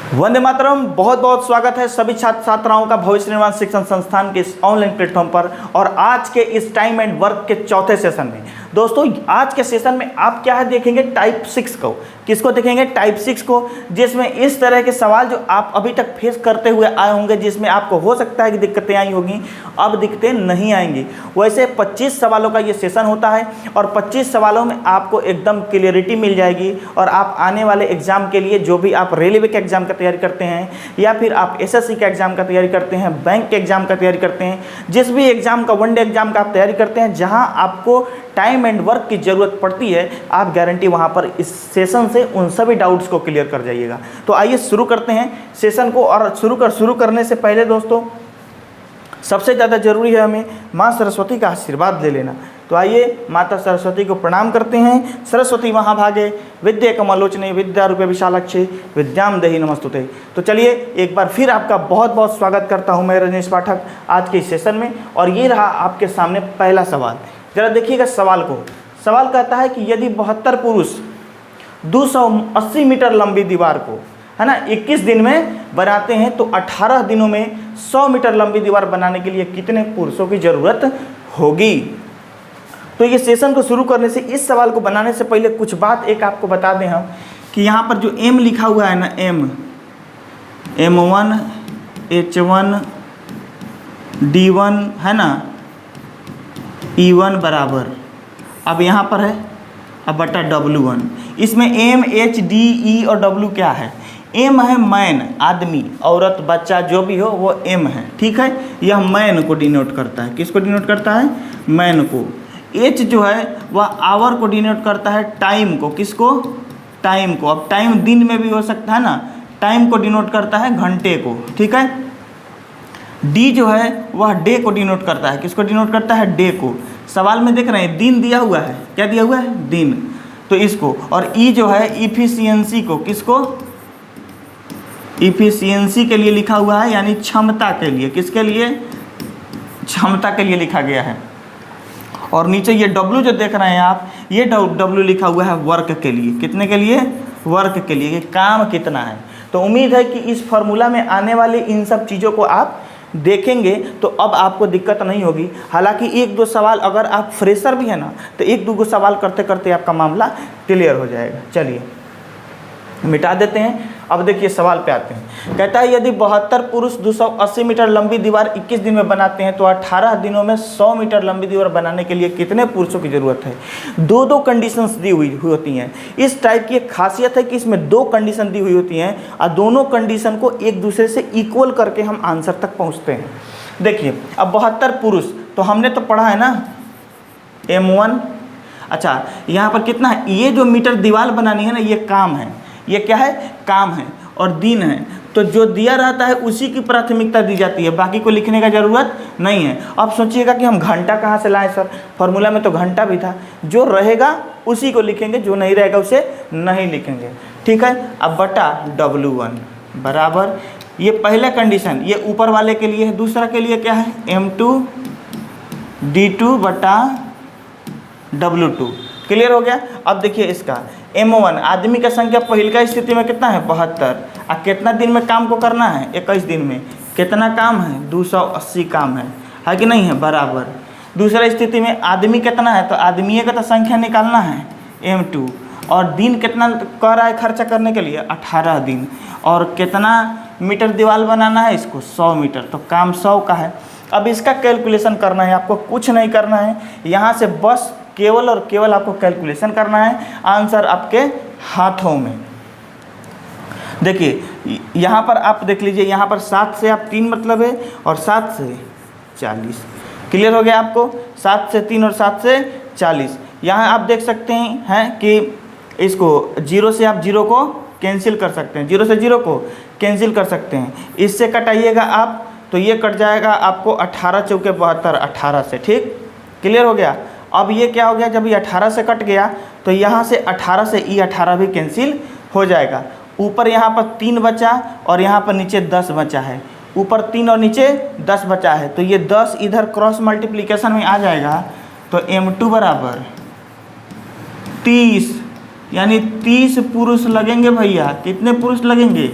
वंदे मातरम। बहुत बहुत स्वागत है सभी छात्र छात्राओं का भविष्य निर्माण शिक्षण संस्थान के इस ऑनलाइन प्लेटफॉर्म पर और आज के इस टाइम एंड वर्क के चौथे सेशन में। दोस्तों आज के सेशन में आप क्या है देखेंगे, टाइप 6 को। किसको देखेंगे? टाइप 6 को, जिसमें इस तरह के सवाल जो आप अभी तक फेस करते हुए आए होंगे, जिसमें आपको हो सकता है कि दिक्कतें आई होंगी, अब दिक्कतें नहीं आएंगी। वैसे 25 सवालों का ये सेशन होता है और 25 सवालों में आपको एकदम क्लियरिटी मिल जाएगी और आप आने वाले एग्जाम के लिए, जो भी आप रेलवे के एग्जाम का तैयारी करते हैं या फिर आप एसएससी का एग्जाम का तैयारी करते हैं, बैंक के एग्जाम का तैयारी करते हैं, जिस भी एग्जाम का वनडे एग्जाम का आप तैयारी करते हैं, जहां आपको टाइम एंड वर्क की ज़रूरत पड़ती है, आप गारंटी वहां पर इस सेशन से उन सभी डाउट्स को क्लियर कर जाइएगा। तो आइए शुरू करते हैं सेशन को। और शुरू करने से पहले दोस्तों सबसे ज़्यादा जरूरी है हमें माँ सरस्वती का आशीर्वाद ले लेना। तो आइए माता सरस्वती को प्रणाम करते हैं। सरस्वती महाभागे विद्या कमलोचने विद्या रूपे विशालाक्षी विद्याम देहि नमस्तुते। तो चलिए एक बार फिर आपका बहुत बहुत स्वागत करता हूं मैं रजनीश पाठक आज के इस सेशन में। और ये रहा आपके सामने पहला सवाल। जरा देखिएगा सवाल को। सवाल कहता है कि यदि 72 पुरुष 280 मीटर लंबी दीवार को, है ना, 21 दिन में बनाते हैं तो 18 दिनों में 100 मीटर लंबी दीवार बनाने के लिए कितने पुरुषों की ज़रूरत होगी। तो ये सेशन को शुरू करने से, इस सवाल को बनाने से पहले कुछ बात एक आपको बता दें हम कि यहाँ पर जो M लिखा हुआ है ना, M1 H1 D1 है ना, E1 बराबर, अब यहाँ पर है अब बटा W1। इसमें M H D E और W क्या है? M है मैन, आदमी, औरत, बच्चा, जो भी हो वो M है, ठीक है। यह मैन को डिनोट करता है। किसको डिनोट करता है? मैन को। H जो है वह आवर को डिनोट करता है, टाइम को। किसको? टाइम को। अब टाइम दिन में भी हो सकता है ना, टाइम को डिनोट करता है घंटे को, ठीक है। D जो है वह डे को डिनोट करता है। किसको डिनोट करता है? डे को। सवाल में देख रहे हैं दिन दिया हुआ है, क्या दिया हुआ है? दिन, तो इसको। और E जो है इफिशियंसी को, किसको? इफिशियंसी के लिए लिखा हुआ है, यानी क्षमता के लिए। किसके लिए? क्षमता के लिए लिखा गया है। और नीचे ये W जो देख रहे हैं आप, ये W लिखा हुआ है वर्क के लिए। कितने के लिए? वर्क के लिए, कि काम कितना है। तो उम्मीद है कि इस फॉर्मूला में आने वाली इन सब चीज़ों को आप देखेंगे तो अब आपको दिक्कत नहीं होगी। हालांकि एक दो सवाल, अगर आप फ्रेशर भी है ना, तो एक दो सवाल करते करते आपका मामला क्लियर हो जाएगा। चलिए मिटा देते हैं। अब देखिए सवाल पे आते हैं। कहता है यदि 72 पुरुष 280 मीटर लंबी दीवार 21 दिन में बनाते हैं तो 18 दिनों में 100 मीटर लंबी दीवार बनाने के लिए कितने पुरुषों की ज़रूरत है। दो कंडीशंस दी हुई होती हैं। इस टाइप की एक खासियत है कि इसमें 2 कंडीशन दी हुई होती हैं और दोनों कंडीशन को एक दूसरे से इक्वल करके हम आंसर तक पहुँचते हैं। देखिए अब 72 पुरुष तो हमने तो पढ़ा है ना, M1। अच्छा यहाँ पर कितना है? ये जो मीटर दीवार बनानी है ना, ये काम है। ये क्या है? काम है। और दिन है, तो जो दिया रहता है उसी की प्राथमिकता दी जाती है, बाकी को लिखने का ज़रूरत नहीं है। अब सोचिएगा कि हम घंटा कहाँ से लाएं सर, फॉर्मूला में तो घंटा भी था। जो रहेगा उसी को लिखेंगे, जो नहीं रहेगा उसे नहीं लिखेंगे, ठीक है। अब बटा W1 बराबर, ये पहला कंडीशन ये ऊपर वाले के लिए है। दूसरा के लिए क्या है? M2 D2 बटा W2। क्लियर हो गया। अब देखिए इसका M1 आदमी का संख्या पहल का स्थिति में कितना है? 72। और कितना दिन में काम को करना है? 21 दिन में। कितना काम है? 280 काम है कि नहीं है? बराबर। दूसरा स्थिति में आदमी कितना है? तो आदमी का तो संख्या निकालना है, M2। और दिन कितना कह रहा है खर्चा करने के लिए? 18 दिन। और कितना मीटर दीवार बनाना है? इसको 100 मीटर, तो काम 100 का है। अब इसका कैलकुलेशन करना है, आपको कुछ नहीं करना है। यहाँ से बस केवल और केवल आपको कैलकुलेशन करना है, आंसर आपके हाथों में। देखिए यहाँ पर आप देख लीजिए, यहाँ पर 7 से आप 3 मतलब है और 7 से 40। क्लियर हो गया आपको? 7 से 3 और 7 से 40। यहाँ आप देख सकते हैं कि इसको 0 से आप 0 को कैंसिल कर सकते हैं, 0 से 0 को कैंसिल कर सकते हैं। इससे कटाइएगा आप तो ये कट जाएगा आपको 18 चौके 72, 18 से, ठीक। क्लियर हो गया। अब ये क्या हो गया, जब ये 18 से कट गया तो यहाँ से 18 से E18 भी कैंसिल हो जाएगा। ऊपर यहाँ पर 3 बचा और यहाँ पर नीचे 10 बचा है। ऊपर 3 और नीचे 10 बचा है, तो ये 10 इधर क्रॉस मल्टीप्लिकेशन में आ जाएगा। तो M2 बराबर 30, यानी 30 पुरुष लगेंगे भैया। कितने पुरुष लगेंगे?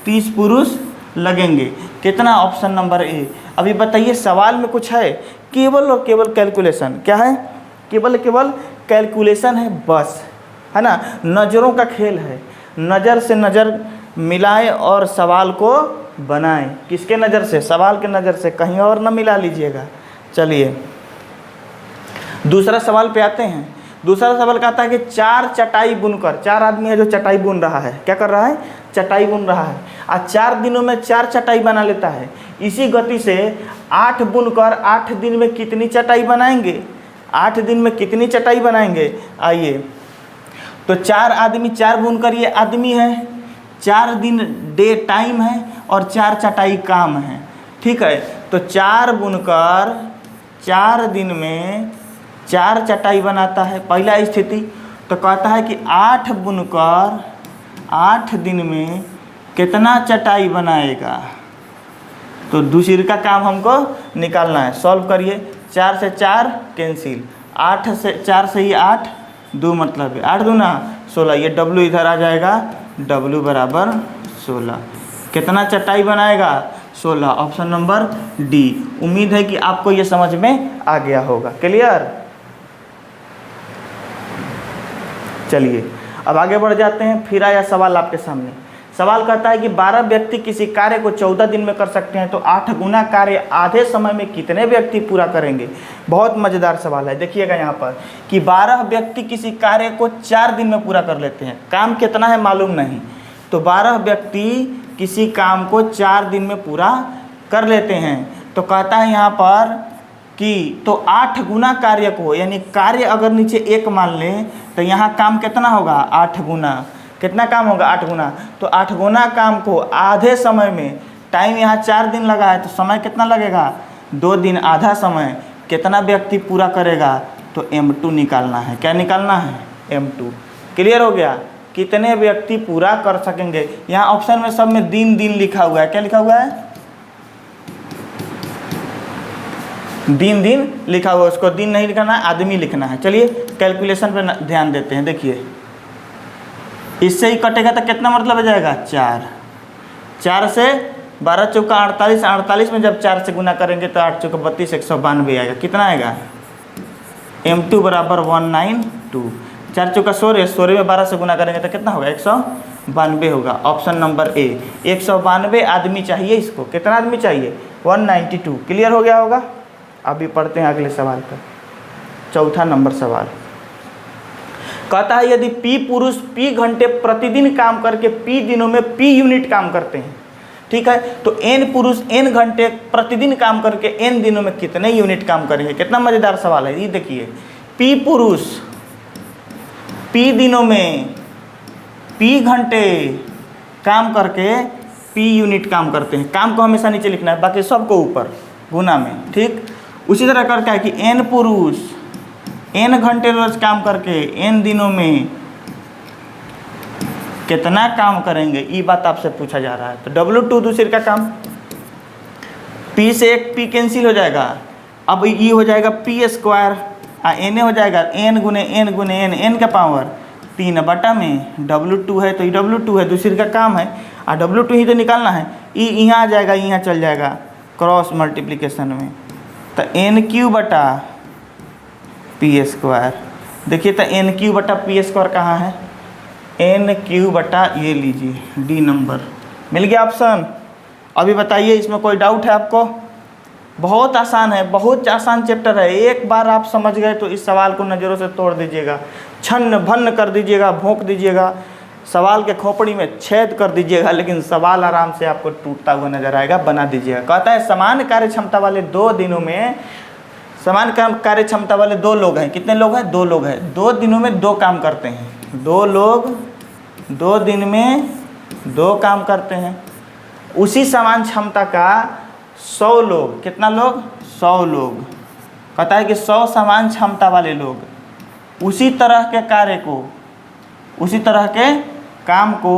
30 पुरुष लगेंगे। कितना? Option number A. अभी बताइए सवाल में कुछ है? केवल और केवल कैलकुलेशन। क्या है? केवल केवल कैलकुलेशन है बस, है ना। नज़रों का खेल है, नज़र से नज़र मिलाएं और सवाल को बनाएं। किसके नज़र से? सवाल के नज़र से, कहीं और ना मिला लीजिएगा। चलिए दूसरा सवाल पे आते हैं। दूसरा सवाल कहता है कि 4 चटाई बुनकर, 4 आदमी है जो चटाई बुन रहा है। क्या कर रहा है? चटाई बुन रहा है। आज 4 दिनों में 4 चटाई बना लेता है। इसी गति से 8 बुनकर 8 दिन में कितनी चटाई बनाएंगे? 8 दिन में कितनी चटाई बनाएंगे? आइए, तो 4 आदमी, 4 बुनकर ये आदमी है, 4 दिन डे टाइम है और 4 चटाई काम है। ठीक है, तो 4 बुनकर 4 दिन में 4 चटाई बनाता है, पहला स्थिति। तो कहता है कि 8 बुनकर 8 दिन में कितना चटाई बनाएगा। तो दूसरी का काम हमको निकालना है। सॉल्व करिए। 4 से 4 कैंसिल, 8 से 4 से ही 8, 2 मतलब है 8 दूना 16। ये डब्लू इधर आ जाएगा, डब्लू बराबर 16। कितना चटाई बनाएगा? 16। Option number D. उम्मीद है कि आपको ये समझ में आ गया होगा। क्लियर? चलिए अब आगे बढ़ जाते हैं। फिर आया सवाल आपके सामने। सवाल कहता है कि 12 व्यक्ति किसी कार्य को 14 दिन में कर सकते हैं, तो 8 गुना कार्य आधे समय में कितने व्यक्ति पूरा करेंगे? बहुत मज़ेदार सवाल है। देखिएगा यहाँ पर कि 12 व्यक्ति किसी कार्य को 4 दिन में पूरा कर लेते हैं। काम कितना है मालूम नहीं, तो 12 व्यक्ति किसी काम को 4 दिन में पूरा कर लेते हैं। तो कहता है यहाँ पर कि तो 8 गुना कार्य को, यानी कार्य अगर नीचे 1 मान लें तो यहाँ काम कितना होगा? 8 गुना। कितना काम होगा? 8 गुना। तो 8 गुना काम को आधे समय में, टाइम यहाँ 4 दिन लगा है तो समय कितना लगेगा? 2 दिन। आधा समय कितना व्यक्ति पूरा करेगा? तो M2 निकालना है। क्या निकालना है? M2। क्लियर हो गया? कितने व्यक्ति पूरा कर सकेंगे। यहाँ ऑप्शन में सब में दिन दिन लिखा हुआ है। क्या लिखा हुआ है? दिन दिन लिखा हुआ है। उसको दिन नहीं लिखना है, आदमी लिखना है। चलिए कैलकुलेशन पे ध्यान देते हैं। देखिए इससे ही कटेगा तो कितना मतलब हो जाएगा? 4। 4 से 12 चौका 48, 48 में जब 4 से गुना करेंगे तो 8 चौका 32, 192 आएगा। कितना आएगा? M2 बराबर 192। 4 चौका 16, 16 में 12 से गुना करेंगे तो कितना होगा? 192 होगा। Option number A. 192 आदमी चाहिए इसको। कितना आदमी चाहिए? 192। क्लियर हो गया होगा? अभी पढ़ते हैं अगले सवाल पर। चौथा नंबर सवाल कहता है यदि P पुरुष P घंटे प्रतिदिन काम करके P दिनों में P यूनिट काम करते हैं, ठीक है, तो N पुरुष N घंटे प्रतिदिन काम करके N दिनों में कितने यूनिट काम करेंगे? कितना मज़ेदार सवाल है ये। देखिए P पुरुष P दिनों में P घंटे काम करके P यूनिट काम करते हैं। काम को हमेशा नीचे लिखना है, बाकी सबको ऊपर गुना में। ठीक उसी तरह करके है कि N पुरुष N घंटे रोज काम करके N दिनों में कितना काम करेंगे, ये बात आपसे पूछा जा रहा है। तो W2 दूसरे का काम, P से एक P कैंसिल हो जाएगा। अब ये हो जाएगा P स्क्वायर, N हो जाएगा N गुने N गुने N, N का पावर 3 बटा में W2 है, तो ये W2 है, दूसरे का काम है। और W2 ही तो निकालना है। ये यहाँ आ जाएगा, यहाँ चल जाएगा क्रॉस मल्टीप्लिकेशन में, तो NQ बटा P स्क्वायर। देखिए तो NQ बटा P स्क्वायर कहाँ है? NQ बटा, ये लीजिए डी नंबर मिल गया ऑप्शन। अभी बताइए इसमें कोई डाउट है आपको? बहुत आसान है, बहुत आसान चैप्टर है। एक बार आप समझ गए तो इस सवाल को नज़रों से तोड़ दीजिएगा, छन्न भन्न कर दीजिएगा, भोंक दीजिएगा, सवाल के खोपड़ी में छेद कर दीजिएगा, लेकिन सवाल आराम से आपको टूटता हुआ नजर आएगा। बना दीजिएगा। कहता है समान कार्य क्षमता वाले 2 दिनों में, समान कार्य क्षमता वाले 2 लोग हैं। कितने लोग हैं? 2 लोग हैं। 2 दिनों में 2 काम करते हैं। 2 लोग 2 दिन में 2 काम करते हैं। उसी समान क्षमता का 100 लोग, कितना लोग? 100 लोग। कहता है कि 100 समान क्षमता वाले लोग उसी तरह के कार्य को, उसी तरह के काम को,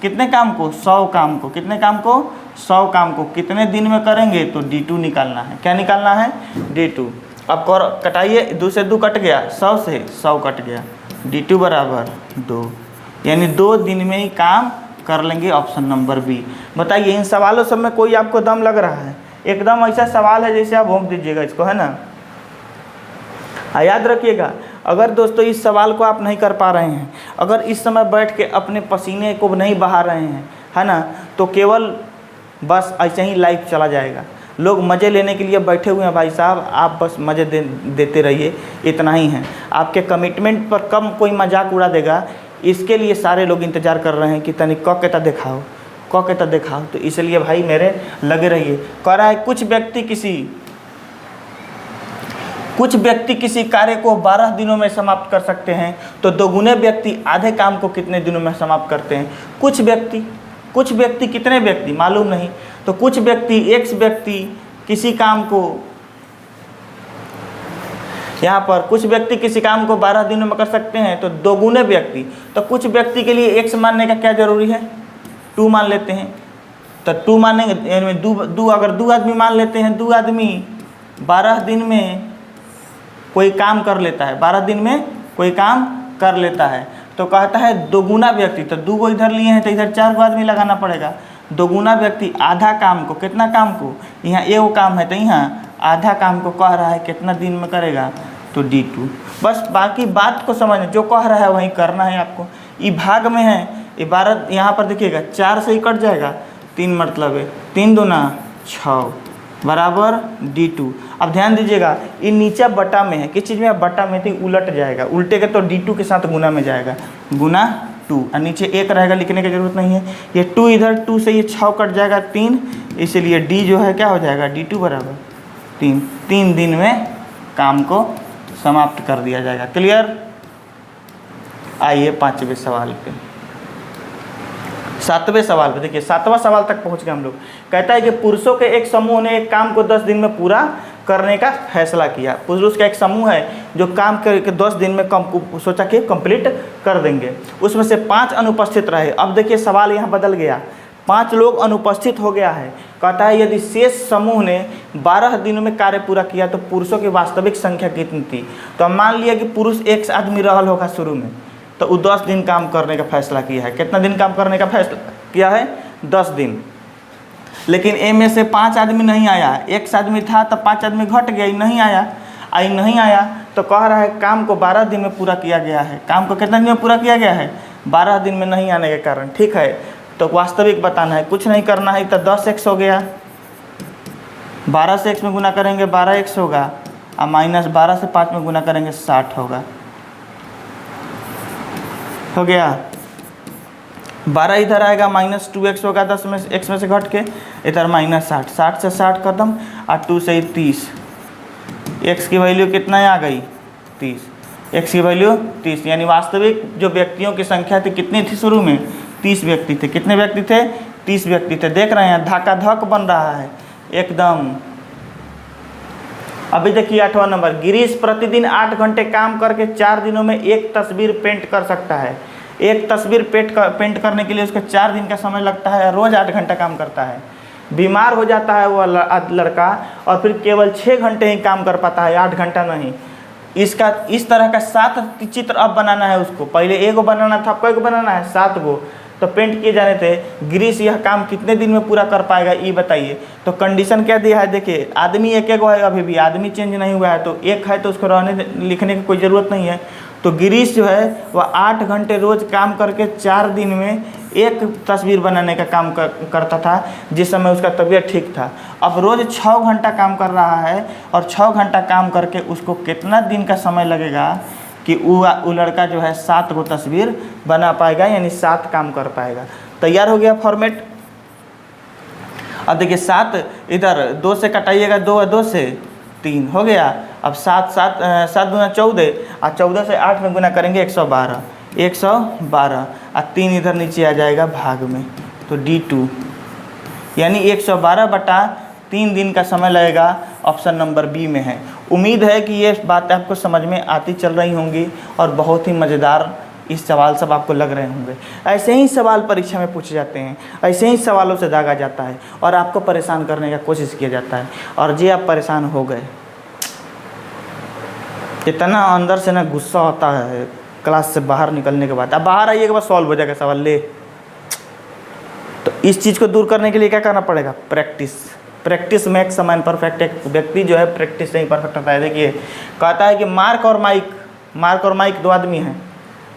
कितने काम को? 100 काम को। कितने काम को? 100 काम को कितने दिन में करेंगे? तो D2 निकालना है। क्या निकालना है? D2। अब कटाइए, 2 से 2 कट गया, 100 से 100 कट गया, D2 बराबर 2, यानी 2 दिन में ही काम कर लेंगे। Option number B. बताइए इन सवालों सब में कोई आपको दम लग रहा है? एकदम ऐसा सवाल है जैसे आप भोंक दीजिएगा इसको, है ना। याद रखिएगा, अगर दोस्तों इस सवाल को आप नहीं कर पा रहे हैं, अगर इस समय बैठ के अपने पसीने को नहीं बहा रहे हैं, है ना, तो केवल बस ऐसे ही लाइफ चला जाएगा। लोग मज़े लेने के लिए बैठे हुए हैं भाई साहब, आप बस मज़े देते रहिए, इतना ही है। आपके कमिटमेंट पर कम कोई मजाक उड़ा देगा, इसके लिए सारे लोग इंतज़ार कर रहे हैं कि तनिक क के तो दिखाओ, क के तो दिखाओ। तो इसलिए भाई मेरे लगे रहिए। कह रहा है कुछ व्यक्ति किसी कार्य को 12 दिनों में समाप्त कर सकते हैं, तो दोगुने व्यक्ति आधे काम को कितने दिनों में समाप्त करते हैं? कुछ व्यक्ति कितने व्यक्ति मालूम नहीं, तो कुछ व्यक्ति एक्स व्यक्ति किसी काम को, यहाँ पर कुछ व्यक्ति किसी काम को 12 दिनों में कर सकते हैं, तो दोगुने व्यक्ति, तो कुछ व्यक्ति के लिए एक्स मानने का क्या जरूरी है? 2 मान लेते हैं, तो 2 मानेंगे, दो अगर 2 आदमी मान लेते हैं, 2 आदमी 12 दिन में कोई काम कर लेता है, 12 दिन में कोई काम कर लेता है, तो कहता है दोगुना व्यक्ति, तो 2 को इधर लिए हैं तो इधर 4 को आदमी लगाना पड़ेगा। दोगुना व्यक्ति आधा काम को, कितना काम को, यहाँ एगो काम है तो यहाँ आधा काम को कह रहा है कितना दिन में करेगा, तो D2। बस बाकी बात को समझना, जो कह रहा है वहीं करना है आपको। ये भाग में है, ये 12 यहाँ पर देखिएगा 4 से ही कट जाएगा, 3 मतलब है 3 दूना 6 बराबर D2। अब ध्यान दीजिएगा, ये नीचे बटा में है, किस चीज़ में? बटा में, तो उलट जाएगा, उल्टेगा तो D2 के साथ गुना में जाएगा, गुना 2, और नीचे 1 रहेगा, लिखने की जरूरत नहीं है। ये 2 इधर, 2 से ये 6 कट जाएगा 3, इसलिए D जो है क्या हो जाएगा? D2 बराबर 3। 3 दिन में काम को समाप्त कर दिया जाएगा। क्लियर? आइए 5वें सवाल पे, 7वें सवाल पे देखिए, 7वां सवाल तक पहुंच गए हम लोग। कहता है कि पुरुषों के एक समूह ने एक काम को 10 दिन में पूरा करने का फैसला किया। पुरुष का एक समूह है जो काम करके 10 दिन में सोचा कि कंप्लीट कर देंगे, उसमें से 5 अनुपस्थित रहे। अब देखिए सवाल यहाँ बदल गया, 5 लोग अनुपस्थित हो गया है। कहता है यदि शेष समूह ने 12 दिनों में कार्य पूरा किया तो पुरुषों की वास्तविक संख्या कितनी थी? तो हम मान लिया कि पुरुष एक आदमी रहल होगा शुरू में, तो वो 10 दिन काम करने का फैसला किया है। कितना दिन काम करने का फैसला किया है? 10 दिन। लेकिन ए में से 5 आदमी नहीं आया, एक आदमी था तो 5 आदमी घट गया, नहीं आया तो कह रहा है काम को 12 दिन में पूरा किया गया है। काम को कितना दिन में पूरा किया गया है? 12 दिन में नहीं आने के कारण। ठीक है, तो वास्तविक बताना है, कुछ नहीं करना है। तो 10x हो गया, 12 से x में गुना करेंगे 12x होगा, और माइनस 12 से 5 में गुना करेंगे 60 होगा। हो गया, 12 इधर आएगा, माइनस 2x होगा, 10 में x में से घट के इधर माइनस 60, 60 से 60 खत्म, और 2 से 30। x की वैल्यू कितना आ गई? 30। x की वैल्यू 30, यानी वास्तविक जो व्यक्तियों की संख्या थी कितनी थी? शुरू में 30 व्यक्ति थे। कितने व्यक्ति थे? 30 व्यक्ति थे। देख रहे हैं धक्का धक बन रहा है एकदम। अभी देखिए 8वां नंबर, गिरीश प्रतिदिन 8 घंटे काम करके 4 दिनों में एक तस्वीर पेंट कर सकता है। एक तस्वीर पेंट करने के लिए उसको 4 दिन का समय लगता है, रोज़ 8 घंटा काम करता है। बीमार हो जाता है वो लड़का और फिर केवल 6 घंटे ही काम कर पाता है, 8 घंटा नहीं। इस तरह का 7 चित्र अब बनाना है उसको। पहले एगो बनाना था, कई गो बनाना है? 7 गो। तो पेंट किए जाने थे। गिरीश यह काम कितने दिन में पूरा कर पाएगा, ये बताइए। तो कंडीशन क्या दिया है? देखिए आदमी एक गो है, अभी भी आदमी चेंज नहीं हुआ है, तो एक है तो उसको लिखने की कोई ज़रूरत नहीं है। तो गिरीश जो है वह 8 घंटे रोज़ काम करके 4 दिन में एक तस्वीर बनाने का काम करता था, जिस समय उसका तबीयत ठीक था। अब रोज़ 6 घंटा काम कर रहा है, और 6 घंटा काम करके उसको कितना दिन का समय लगेगा कि वो लड़का जो है 7 गो तस्वीर बना पाएगा, यानी 7 काम कर पाएगा। तैयार हो गया फॉर्मेट। अब देखिए 7 इधर 2 से कटाइएगा, 2 से 3 हो गया। अब 7 दूना 14, और 14 से 8 में गुना करेंगे 112, 112, और 3 इधर नीचे आ जाएगा भाग में, तो D2, यानी 112/3 दिन का समय लगेगा। ऑप्शन नंबर बी में है। उम्मीद है कि ये बात आपको समझ में आती चल रही होंगी और बहुत ही मज़ेदार इस सवाल सब आपको लग रहे होंगे। ऐसे ही सवाल परीक्षा में पूछे जाते हैं, ऐसे ही सवालों से दागा जाता है और आपको परेशान करने का कोशिश किया जाता है, और जे आप परेशान हो गए। इतना अंदर से ना गुस्सा होता है क्लास से बाहर निकलने के बाद। अब बाहर आइए के बाद सॉल्व हो जाएगा सवाल। ले तो इस चीज़ को दूर करने के लिए क्या करना पड़ेगा? Practice. Practice makes a man perfect. एक व्यक्ति जो है प्रैक्टिस से ही परफेक्ट होता है। देखिए कहता है कि मार्क और माइक 2 आदमी हैं,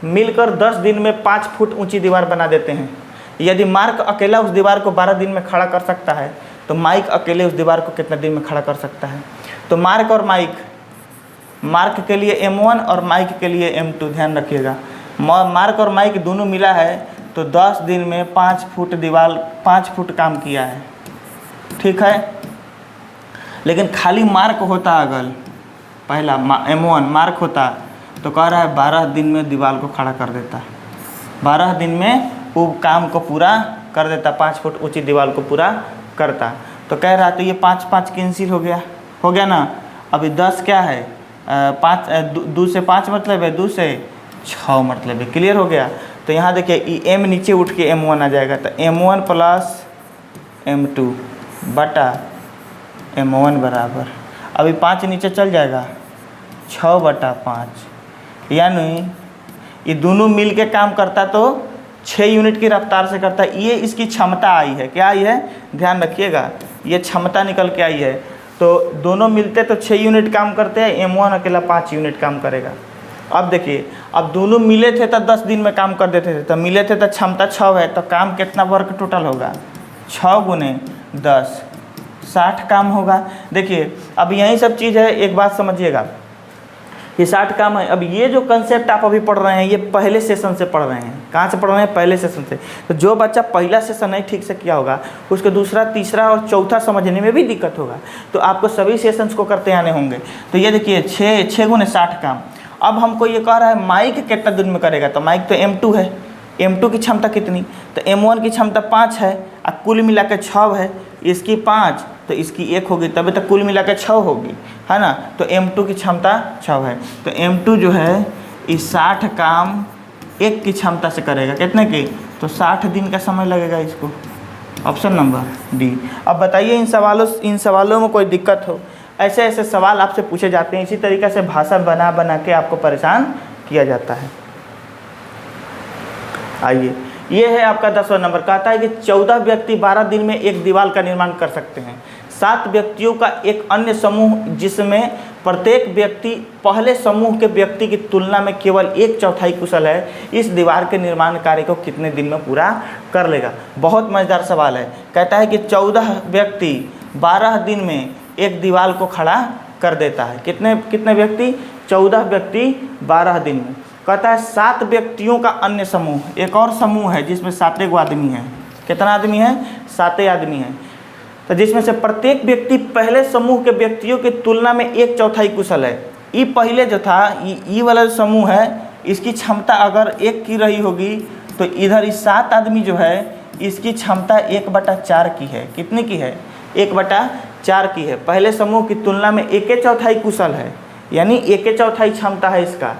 मिलकर 10 दिन में 5 फुट ऊंची दीवार बना देते हैं। यदि मार्क अकेला उस दीवार को 12 दिन में खड़ा कर सकता है तो माइक अकेले उस दीवार को कितने दिन में खड़ा कर सकता है? तो मार्क के लिए M1 और माइक के लिए M2, ध्यान रखिएगा। मार्क और माइक दोनों मिला है तो 10 दिन में 5 फुट काम किया है, ठीक है। लेकिन खाली मार्क होता अगर पहला M1 मार्क होता तो कह रहा है 12 दिन में दीवार को खड़ा कर देता, 12 दिन में वो काम को पूरा कर देता, 5 फुट ऊंची दीवार को पूरा करता। तो कह रहा तो ये 5 कैंसिल हो गया ना। अभी 10 क्या है? 2 से 5 मतलब है, 2 से 6 मतलब है। क्लियर हो गया? तो यहाँ देखिए M नीचे उठ के M1 आ जाएगा, तो M1 प्लस M2 बटा M1 बराबर, अभी 5 नीचे चल जाएगा, 6 बटा 5, यानी ये दोनों मिल के काम करता तो 6 यूनिट की रफ्तार से करता है। ये इसकी क्षमता आई है। क्या आई है? ध्यान रखिएगा, ये क्षमता निकल के आई है। तो दोनों मिलते तो 6 यूनिट काम करते हैं, M1 अकेला 5 यूनिट काम करेगा। अब देखिए, अब दोनों मिले थे तो 10 दिन में काम कर देते थे, तो मिले थे तो क्षमता 6 है, तो काम कितना वर्क टोटल होगा? 6 गुने 10, 60 काम होगा। देखिए अब यही सब चीज़ है, एक बात समझिएगा, ये 60 काम है। अब ये जो कंसेप्ट आप अभी पढ़ रहे हैं ये पहले सेशन से पढ़ रहे हैं। कहाँ से पढ़ रहे हैं? पहले सेशन से। तो जो बच्चा पहला सेशन नहीं ठीक से किया होगा उसको दूसरा, तीसरा और चौथा समझने में भी दिक्कत होगा। तो आपको सभी सेशंस को करते आने होंगे। तो ये देखिए 6 गुने 60 काम। अब हमको ये कह रहा है माइक कितना दिन में करेगा? तो माइक तो M2 है, M2 की क्षमता कितनी? तो M1 की क्षमता 5 है और कुल मिला के 6 है। इसकी 5 तो इसकी 1 होगी, तभी तक कुल मिला के 6 होगी, है ना। तो M2 की क्षमता 6 है। तो M2 जो है इस 60 काम 1 की क्षमता से करेगा। कितने की? तो 60 दिन का समय लगेगा इसको। Option number D. अब बताइए इन सवालों में कोई दिक्कत हो? ऐसे सवाल आपसे पूछे जाते हैं, इसी तरीक़े से भाषा बना के आपको परेशान किया जाता है। आइए, ये है आपका 10वां नंबर। कहता है कि 14 व्यक्ति 12 दिन में एक दीवार का निर्माण कर सकते हैं। 7 व्यक्तियों का एक अन्य समूह जिसमें प्रत्येक व्यक्ति पहले समूह के व्यक्ति की तुलना में केवल 1/4 कुशल है, इस दीवार के निर्माण कार्य को कितने दिन में पूरा कर लेगा? बहुत मज़ेदार सवाल है। कहता है कि 14 व्यक्ति 12 दिन में एक दीवार को खड़ा कर देता है। कितने व्यक्ति? 14 व्यक्ति 12 दिन में। कहता है 7 व्यक्तियों का अन्य समूह, एक और समूह है जिसमें 7 आदमी हैं। कितना आदमी है? 7 आदमी हैं। तो जिसमें से प्रत्येक व्यक्ति पहले समूह के व्यक्तियों की तुलना में 1/4 कुशल है। ये पहले जो था ये वाला जो समूह है इसकी क्षमता अगर 1 की रही होगी तो इधर इस 7 आदमी जो है इसकी क्षमता 1/4 की है। कितने की है? 1/4 की है। पहले समूह की तुलना में 1/4 कुशल है, यानी 1/4 क्षमता है इसका।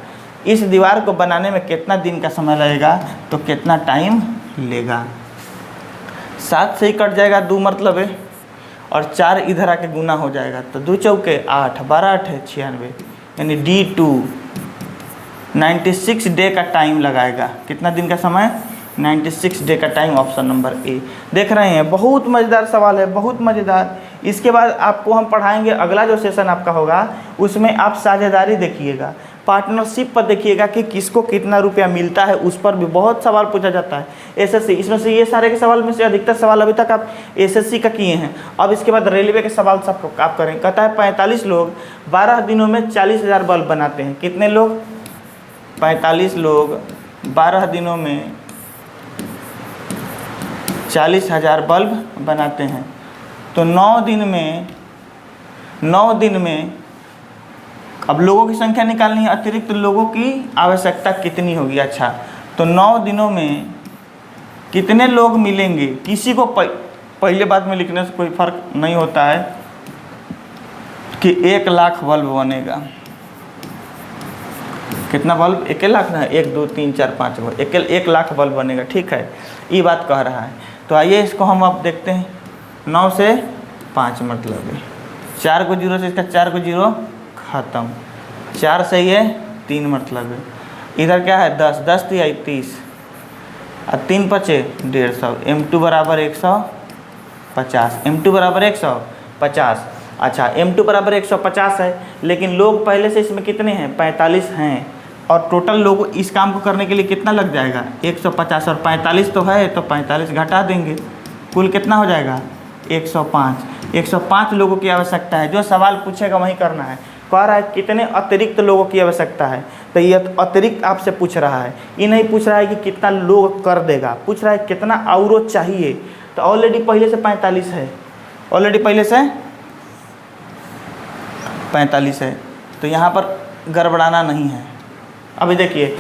इस दीवार को बनाने में कितना दिन का समय लगेगा? तो कितना टाइम लेगा? 7 से ही कट जाएगा, 2 मतलब है, और 4 इधर आके गुना हो जाएगा, तो 2 चौके 8, 12 8 96, यानी D2 96 डे का टाइम लगाएगा। कितना दिन का समय? 96 डे का टाइम। Option number A. देख रहे हैं, बहुत मज़ेदार सवाल है, बहुत मज़ेदार। इसके बाद आपको हम पढ़ाएंगे, अगला जो सेशन आपका होगा उसमें आप साझेदारी देखिएगा, पार्टनरशिप पर देखिएगा कि किसको कितना रुपया मिलता है, उस पर भी बहुत सवाल पूछा जाता है। एसएससी, इसमें से ये सारे के सवाल में से अधिकतर सवाल अभी तक आप एसएससी का किए हैं। अब इसके बाद रेलवे के सवाल सब आप करें। कहता है 45 लोग 12 दिनों में 40,000 बल्ब बनाते हैं। कितने लोग? 45 लोग 12 दिनों में 40,000 बल्ब बनाते हैं। तो 9 दिन में अब लोगों की संख्या निकालनी है, अतिरिक्त लोगों की आवश्यकता कितनी होगी? अच्छा, तो 9 दिनों में कितने लोग मिलेंगे? किसी को पहले बात में लिखने से कोई फर्क नहीं होता है कि 1 लाख बल्ब बनेगा। कितना बल्ब? 1 लाख ना, 1 2 3 4 5 1 लाख बल्ब बनेगा। ठीक है, ये बात कह रहा है। तो आइए इसको हम अब देखते हैं। 9 से 5 मतलब है 4 को 0 से इसका 4 को 0 ख़त्म। 4 से ये 3 मतलब है। इधर क्या है? 10 10 3 30, और 3 पचे 150, M2 बराबर 150, M2 बराबर 150। अच्छा M2 बराबर 150 है, लेकिन लोग पहले से इसमें कितने हैं, 45 हैं, और टोटल लोग इस काम को करने के लिए कितना लग जाएगा, 150, और 45 तो है, तो 45 घटा देंगे, कुल कितना हो जाएगा, 105। 105 लोगों की आवश्यकता है। जो सवाल पूछेगा वही करना है। कह रहा है कितने अतिरिक्त लोगों की आवश्यकता है, तो ये अतिरिक्त आपसे पूछ रहा है, ये नहीं पूछ रहा है कि कितना लोग कर देगा, पूछ रहा है कितना और चाहिए। तो ऑलरेडी पहले से 45 है, ऑलरेडी पहले से 45 है, तो यहाँ पर गड़बड़ाना नहीं है। अभी देखिए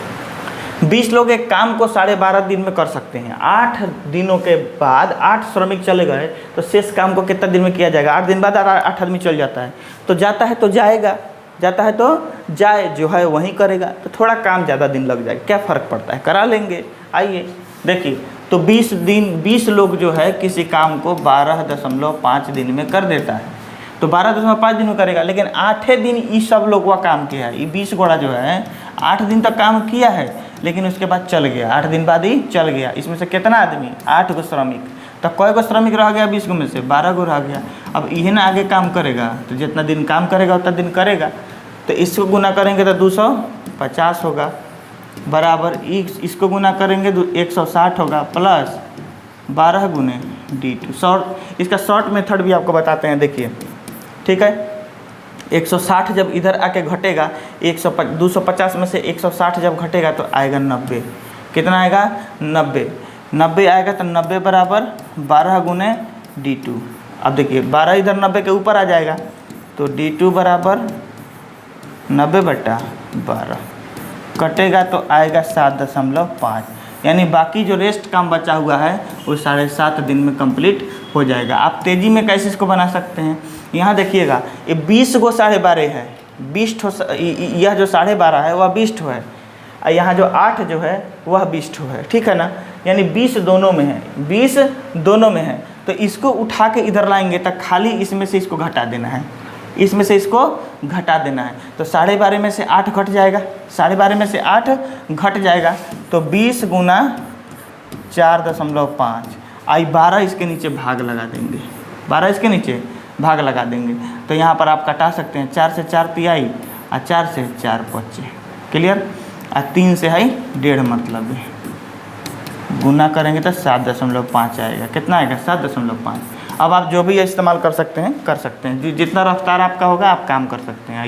20 लोग एक काम को 12.5 दिन में कर सकते हैं। 8 दिनों के बाद 8 श्रमिक चले गए तो शेष काम को कितना दिन में किया जाएगा, 8 दिन बाद 8 आदमी चल जाता है, तो जाता है तो जाएगा, जाता है तो जाए, जो है वहीं करेगा, तो थोड़ा काम ज़्यादा दिन लग जाएगा, क्या फ़र्क पड़ता है, करा लेंगे। आइए देखिए, तो 20 लोग जो है किसी काम को 12.5 दिन में कर देता है, तो 12.5 दिन में करेगा, लेकिन 8 दिन ये सब लोग वह काम किया है। ये 20 घोड़ा जो है 8 दिन तक काम किया है, लेकिन उसके बाद चल गया, 8 दिन बाद ही चल गया। इसमें से कितना आदमी, 8 गो श्रमिक, तो कई गो श्रमिक रह गया 20 गो में से, 12 गो रह गया। अब यही ना आगे काम करेगा, तो जितना दिन काम करेगा उतना दिन करेगा, तो इसको गुना करेंगे तो 250 होगा, बराबर इसको गुना करेंगे 160 होगा, प्लस 12 गुने D2। शॉर्ट, इसका शॉर्ट मेथड भी आपको बताते हैं, देखिए ठीक है। 160 जब इधर आके घटेगा, 250 में से 160 जब घटेगा तो आएगा 90। कितना आएगा, 90 आएगा, तो 90 बराबर 12 गुने D2। अब देखिए 12 इधर 90 के ऊपर आ जाएगा, तो D2 बराबर 90/12 कटेगा तो आएगा 7.5, यानी बाकी जो रेस्ट काम बचा हुआ है वो 7.5 दिन में कंप्लीट हो जाएगा। आप तेज़ी में कैसे इसको बना सकते हैं, यहाँ देखिएगा, ये 20 को 12.5 है, 20 ठो, यह जो 12.5 है वह 20 ठो है, और यहाँ जो 8 जो है वह 20 ठो है, ठीक है ना, यानी 20 दोनों में है, 20 दोनों में है, तो इसको उठा के इधर लाएंगे तो खाली इसमें से इसको घटा देना है, इसमें से इसको घटा देना है, तो 12.5 में से 8 घट जाएगा, 12.5 में से 8 घट जाएगा, तो 20 गुना 4.5, आई 12 इसके नीचे भाग लगा देंगे, 12 इसके नीचे भाग लगा देंगे, तो यहाँ पर आप कटा सकते हैं, 4 से 4 तिहाई, और 4 से 4 पच्चे, क्लियर, और 3 से है 1.5 मतलब है, गुना करेंगे तो 7.5 आएगा, कितना आएगा, 7.5। अब आप जो भी इस्तेमाल कर सकते हैं, जितना रफ्तार आपका होगा आप काम कर सकते हैं।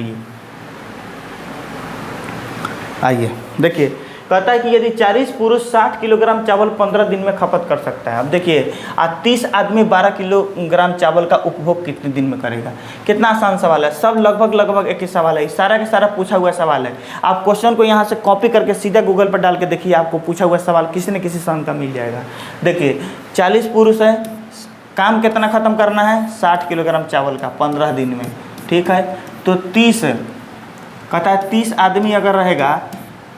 आइए देखिए, कहता है कि यदि 40 पुरुष 60 किलोग्राम चावल 15 दिन में खपत कर सकता है। अब देखिए, आज 30 आदमी 12 किलोग्राम चावल का उपभोग कितने दिन में करेगा। कितना आसान सवाल है, सब लगभग एक ही सवाल है, सारा का सारा पूछा हुआ सवाल है। आप क्वेश्चन को यहाँ से कॉपी करके सीधा गूगल पर डाल के देखिए, आपको पूछा हुआ सवाल किसी न किसी सन का मिल जाएगा। देखिए 40 पुरुष है, काम कितना ख़त्म करना है, 60 किलोग्राम चावल का 15 दिन में, ठीक है। तो 30 कहता है 30 आदमी अगर रहेगा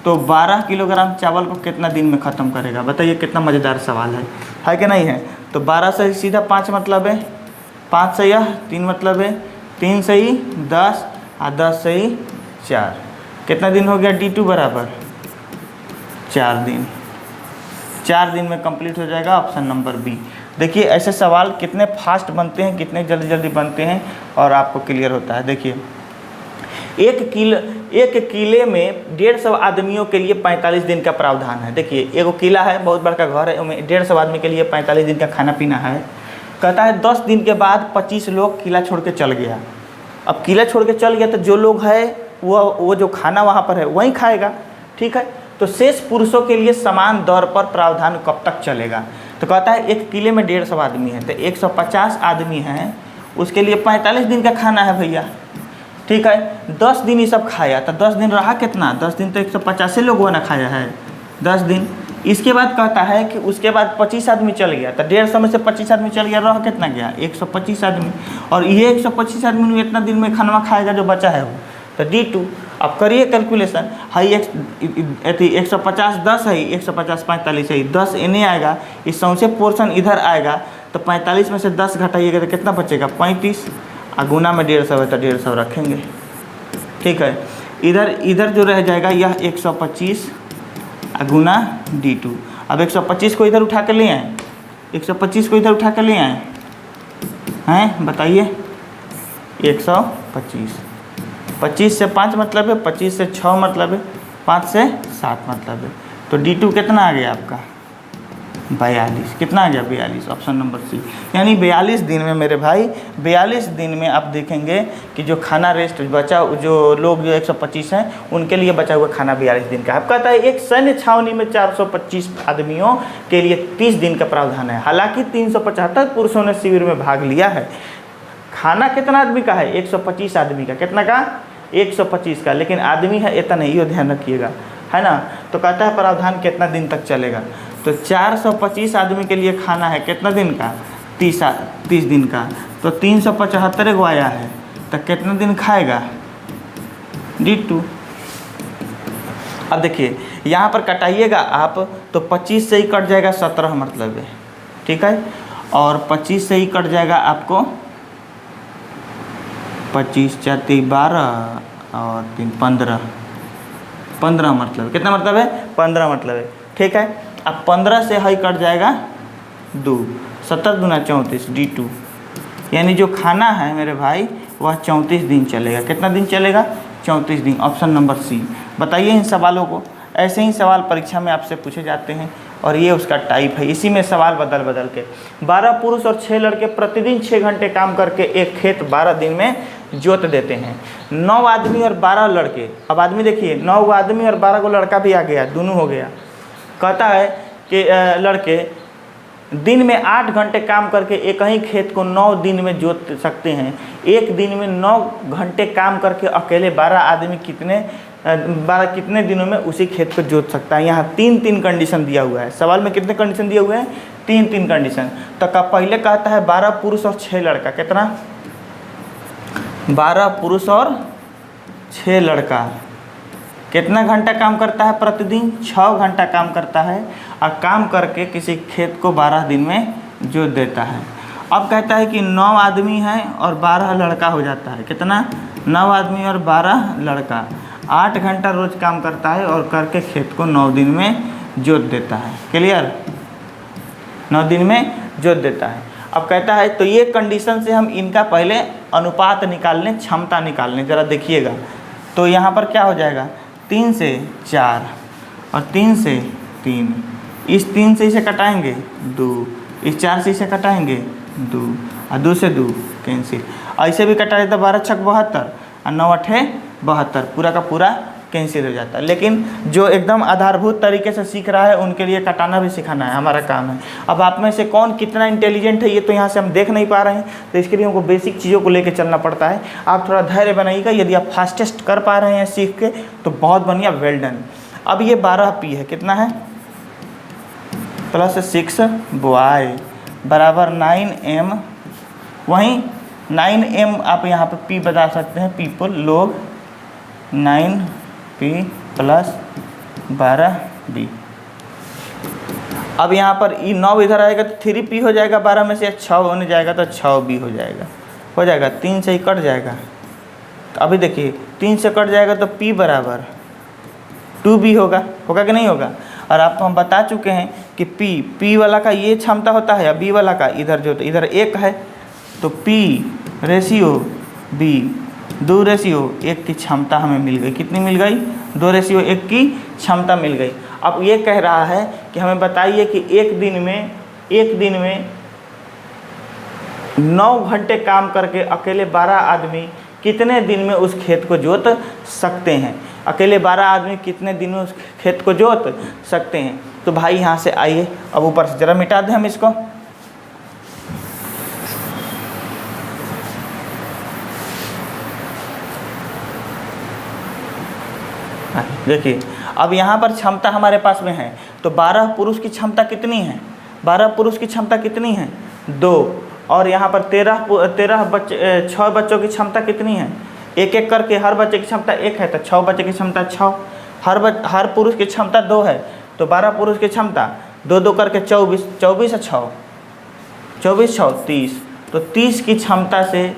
तो 12 किलोग्राम चावल को कितना दिन में ख़त्म करेगा। बताइए कितना मज़ेदार सवाल है कि नहीं है। तो 12 से सीधा 5 मतलब है, 5 से यह 3 मतलब है, 3 से ही 10 और 10 से ही 4, कितना दिन हो गया, D2 बराबर 4 दिन। 4 दिन में कंप्लीट हो जाएगा, ऑप्शन नंबर बी। देखिए ऐसे सवाल कितने फास्ट बनते हैं, कितने जल्दी बनते हैं और आपको क्लियर होता है। देखिए एक किले में 150 आदमियों के लिए 45 दिन का प्रावधान है। देखिए एगो किला है, बहुत बड़ा घर है, उसमें 150 आदमी के लिए 45 दिन का खाना पीना है। कहता है 10 दिन के बाद 25 लोग किला छोड़ के चल गया। अब किला छोड़ के चल गया तो जो लोग है वो जो खाना वहाँ पर है वहीं खाएगा, ठीक है। तो शेष पुरुषों के लिए समान दर पर प्रावधान कब तक चलेगा। तो कहता है एक किले में 150 आदमी है तो 150 आदमी हैं, उसके लिए 45 दिन का खाना है भैया, ठीक है। 10 दिन ये सब खाया तो 10 दिन रहा कितना, 10 दिन तो 150 लोगों ने खाया है 10 दिन। इसके बाद कहता है कि उसके बाद 25 आदमी चल गया तो 150 में से 25 आदमी चल गया, रह कितना गया 125 आदमी। और ये 125 आदमी में इतना दिन में खाना खाएगा जो बचा है वो, तो D2। अब करिए कैलकुलेशन, हाई 150 10 है, 150 45 है, 10 इन्हें आएगा, इस सौंसे पोर्शन इधर आएगा, तो 45 में से 10 घटाइएगा तो कितना बचेगा 35, और गुना में 150 है तो 150 रखेंगे, ठीक है। इधर जो रह जाएगा यह 125 गुना D2। अब 125 को इधर उठा के ले आए, 125 को इधर उठा के ले आए हैं, बताइए 125, 25 से 5 मतलब है, 25 से 6 मतलब है, 5 से 7 मतलब है। तो D2 कितना आ गया आपका 42, कितना आ गया 42, ऑप्शन नंबर सी। यानी 42 दिन में मेरे भाई, 42 दिन में आप देखेंगे कि जो खाना रेस्ट बचा, जो लोग जो 125 हैं उनके लिए बचा हुआ खाना 42 दिन का। आप कहता है एक सैन्य छावनी में 425 आदमियों के लिए 30 दिन का प्रावधान है। हालांकि 375 पुरुषों ने शिविर में भाग लिया है। खाना कितना आदमी का है 125 आदमी का, कितना का 125 का, लेकिन आदमी है इतना नहीं, ये ध्यान रखिएगा, है ना। तो कहता है प्रावधान कितना दिन तक चलेगा, तो 425 आदमी के लिए खाना है कितना दिन का 30 दिन का, तो 375 को आया है तो कितना दिन खाएगा D2। अब देखिए यहाँ पर कटाइएगा आप तो 25 से ही कट जाएगा 17 मतलब है, ठीक है, और 25 से ही कट जाएगा आपको 25 4 12 और 3 15 मतलब कितना मतलब है 15 मतलब है, ठीक है। अब 15 से हाई कट जाएगा 2, 17 दूना 34 D2, यानी जो खाना है मेरे भाई वह 34 दिन चलेगा। कितना दिन चलेगा 34 दिन, ऑप्शन नंबर सी। बताइए इन सवालों को, ऐसे ही सवाल परीक्षा में आपसे पूछे जाते हैं और ये उसका टाइप है। इसी में सवाल बदल बदल के 12 पुरुष और 6 लड़के प्रतिदिन 6 घंटे काम करके एक खेत 12 दिन में जोत देते हैं। 9 आदमी और 12 लड़के, अब आदमी देखिए 9 आदमी और 12 को लड़का भी आ गया, दोनों हो गया। कहता है कि लड़के दिन में 8 घंटे काम करके एक ही खेत को 9 दिन में जोत सकते हैं। एक दिन में 9 घंटे काम करके अकेले 12 आदमी कितने दिनों में उसी खेत को जोत सकता है। यहाँ 3 कंडीशन दिया हुआ है। सवाल में कितने कंडीशन दिए हुए हैं 3 कंडीशन। तो पहले कहता है 12 पुरुष और 6 लड़का, कितना 12 पुरुष और 6 लड़का कितना घंटा काम करता है प्रतिदिन 6 घंटा काम करता है और काम करके किसी खेत को 12 दिन में जोत देता है। अब कहता है कि 9 आदमी हैं और 12 लड़का हो जाता है, कितना 9 आदमी और 12 लड़का 8 घंटा रोज काम करता है और करके खेत को 9 दिन में जोत देता है। क्लियर, 9 दिन में जोत देता है। अब कहता है तो ये कंडीशन से हम इनका पहले अनुपात निकाल लें, क्षमता निकाल लें, ज़रा देखिएगा। तो यहाँ पर क्या हो जाएगा 3 से 4 और 3 से 3, इस 3 से इसे कटाएंगे 2, इस 4 से इसे कटाएंगे 2 और 2 से 2 कैंसिल। ऐसे भी कटा देता 12 छक 72 और 9 अठे 72, पूरा का पूरा कैंसिल हो जाता है। लेकिन जो एकदम आधारभूत तरीके से सीख रहा है उनके लिए कटाना भी सिखाना है, हमारा काम है। अब आप में से कौन कितना इंटेलिजेंट है ये तो यहाँ से हम देख नहीं पा रहे हैं, तो इसके लिए हमको बेसिक चीज़ों को लेकर चलना पड़ता है। आप थोड़ा धैर्य बनाइएगा, यदि आप फास्टेस्ट कर पा रहे हैं सीख के तो बहुत बढ़िया, वेल डन। अब ये 12P है, कितना है प्लस 6Y बराबर 9M, वहीं 9M आप यहाँ पर P बता सकते हैं, पीपल लोग, 9P प्लस 12B। अब यहाँ पर 9 इधर आएगा तो 3P हो जाएगा, 12 में से 6 होने जाएगा तो 6B हो जाएगा 3 से ही कट जाएगा। तो अभी देखिए 3 से कट जाएगा तो P बराबर 2B होगा कि नहीं होगा। और आपको हम बता चुके हैं कि P वाला का ये क्षमता होता है, B वाला का इधर जो इधर 1 है तो P रेशियो B 2:1 की क्षमता हमें मिल गई। कितनी मिल गई 2:1 की क्षमता मिल गई। अब ये कह रहा है कि हमें बताइए कि एक दिन में 9 घंटे काम करके अकेले 12 आदमी कितने दिन में उस खेत को जोत सकते हैं। अकेले 12 आदमी कितने दिन में उस खेत को जोत सकते हैं। तो भाई यहाँ से आइए, अब ऊपर से ज़रा मिटा दें हम इसको। देखिए अब यहाँ पर क्षमता हमारे पास में है, तो 12 पुरुष की क्षमता कितनी है, 12 पुरुष की क्षमता कितनी है 2, और यहाँ पर 6 बच्चों की क्षमता कितनी है, एक एक करके हर बच्चे की क्षमता 1 है तो 6 बच्चे की क्षमता 6, हर पुरुष की क्षमता 2 है तो 12 पुरुष की क्षमता 2 करके 24, 24 है 6, 24 6 30, तो 30 की क्षमता से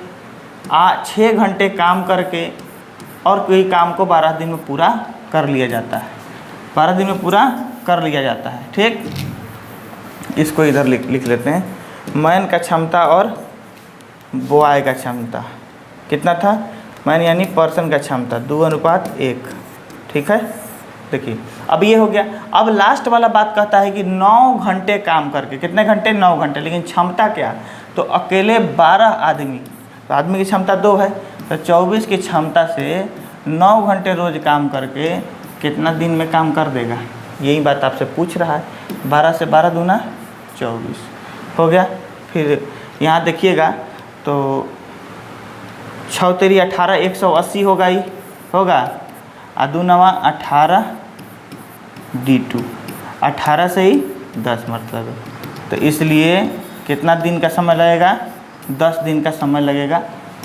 6 घंटे काम करके और कोई काम को 12 दिन में पूरा कर लिया जाता है, 12 दिन में पूरा कर लिया जाता है। ठीक, इसको इधर लिख लेते हैं। मैन का क्षमता और बॉय का क्षमता कितना था? मैन यानी पर्सन का क्षमता 2:1। ठीक है, देखिए अब ये हो गया। अब लास्ट वाला बात कहता है कि 9 घंटे काम करके, कितने घंटे? 9 घंटे। लेकिन क्षमता क्या? तो अकेले 12 आदमी, तो आदमी की क्षमता 2 है, तो 24 की क्षमता से 9 घंटे रोज़ काम करके कितना दिन में काम कर देगा? यही बात आपसे पूछ रहा है। 12 से 12 दूना 24 हो गया। फिर यहाँ देखिएगा तो 6 तेरी 18, 180 होगा ही होगा। और 2 9 18 D2, 18 से ही 10 मतलब है। तो इसलिए कितना दिन का समय लगेगा? 10 दिन का समय लगेगा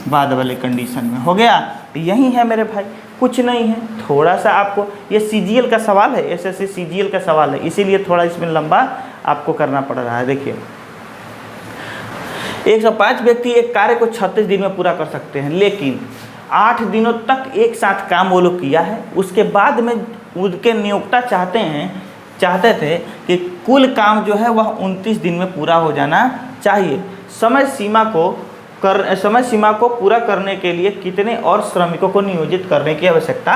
बाद वाले कंडीशन में। हो गया, यही है मेरे भाई, कुछ नहीं है। थोड़ा सा आपको ये CGL का सवाल है, SSC CGL का सवाल है, इसीलिए थोड़ा इसमें लंबा आपको करना पड़ रहा है। देखिए 105 व्यक्ति एक कार्य को 36 दिन में पूरा कर सकते हैं, लेकिन 8 दिनों तक एक साथ काम वो लोग किया है। उसके बाद में उनके नियोक्ता चाहते थे कि कुल काम जो है वह 29 दिन में पूरा हो जाना चाहिए। समय सीमा को पूरा करने के लिए कितने और श्रमिकों को नियोजित करने की आवश्यकता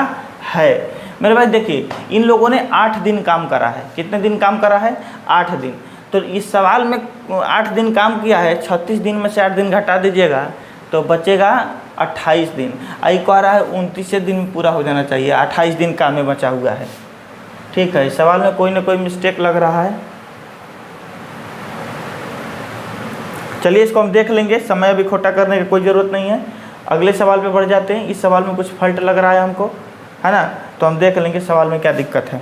है? मेरे भाई देखिए, इन लोगों ने 8 दिन काम करा है। कितने दिन काम करा है? 8 दिन। तो इस सवाल में 8 दिन काम किया है, 36 दिन में से 8 दिन घटा दीजिएगा तो बचेगा 28 दिन। आई कह रहा है 29 दिन में पूरा हो जाना चाहिए, 28 दिन काम में बचा हुआ है। ठीक है, इस सवाल में कोई ना कोई मिस्टेक लग रहा है। चलिए इसको हम देख लेंगे, समय अभी खोटा करने की कोई ज़रूरत नहीं है। अगले सवाल पे बढ़ जाते हैं। इस सवाल में कुछ फॉल्ट लग रहा है हमको, है ना, तो हम देख लेंगे सवाल में क्या दिक्कत है।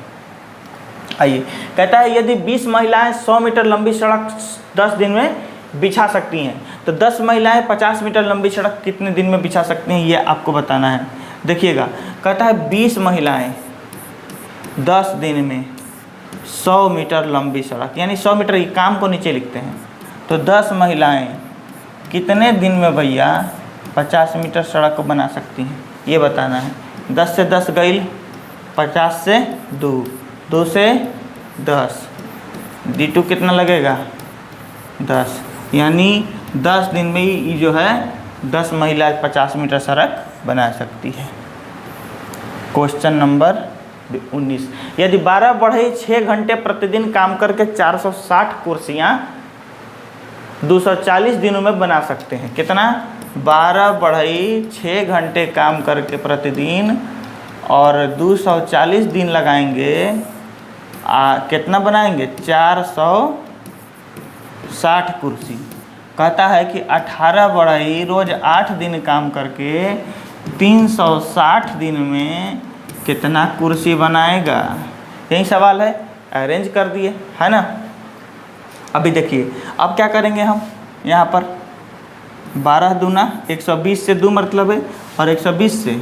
आइए, कहता है यदि 20 महिलाएं 100 मीटर लंबी सड़क 10 दिन में बिछा सकती हैं, तो 10 महिलाएं 50 मीटर लंबी सड़क कितने दिन में बिछा सकती हैं, ये आपको बताना है। देखिएगा, कहता है 20 महिलाएं 10 दिन में 100 मीटर लंबी सड़क, यानी 100 मीटर, ये काम को नीचे लिखते हैं, तो 10 महिलाएं कितने दिन में भैया 50 मीटर सड़क को बना सकती हैं, ये बताना है। 10 से 10 गई, 50 से 2, 2 से 10, D2 कितना लगेगा? 10, यानी 10 दिन में ही जो है 10 महिला 50 मीटर सड़क बना सकती है। क्वेश्चन नंबर 19, यदि 12 बढ़ई 6 घंटे प्रतिदिन काम करके 460 कुर्सियाँ 240 दिनों में बना सकते हैं। कितना? 12 बढ़ई 6 घंटे काम करके प्रतिदिन और 240 दिन लगाएंगे, कितना बनाएंगे? 460 कुर्सी। कहता है कि 18 बढ़ई रोज़ 8 दिन काम करके 360 दिन में कितना कुर्सी बनाएगा? यही सवाल है, अरेंज कर दिए, है ना। अभी देखिए, अब क्या करेंगे हम यहाँ पर? 12 दूना 120 से 2 मतलब है, और 120 से